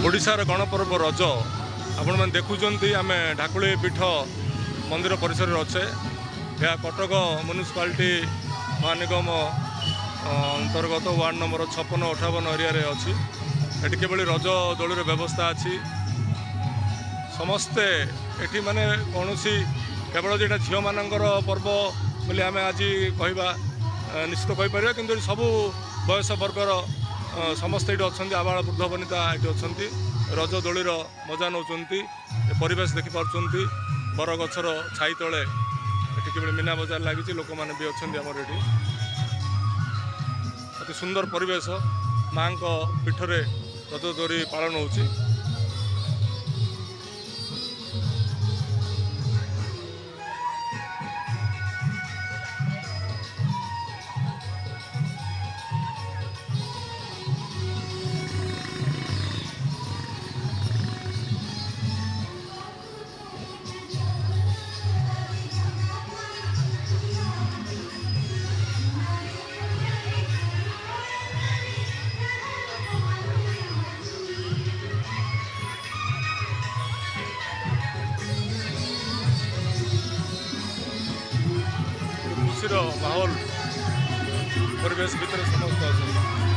ओडिशार गणपर्व रज आपण मैंने देखुंत आम ढाकुली पीठ मंदिर परिसर अच्छे यह कटक म्युनिसिपालिटी महानिगम अंतर्गत वार्ड नंबर 56-58 एरिया अच्छी एटी केवल रज दोली व्यवस्था अच्छी समस्ते एटी माने कौन केवल जो झील मानकर पर्व बोली आम आज कहवा निश्चित कहीपर कि सबू बयस वर्गर समस्ते ये अच्छा आबाल वृद्ध वनिता ये अच्छा रज दोलीर मजा नौ परिवेश देखिपुंट बरगछर छाई तले ये केवल मीना बजार लगी लोक मैंने भी अच्छा आमर ये अति सुंदर परिवेश माँ पीठरे रज दोली पालन होची। खुशी माहौल परिवेश भितर समस्त अच्छा।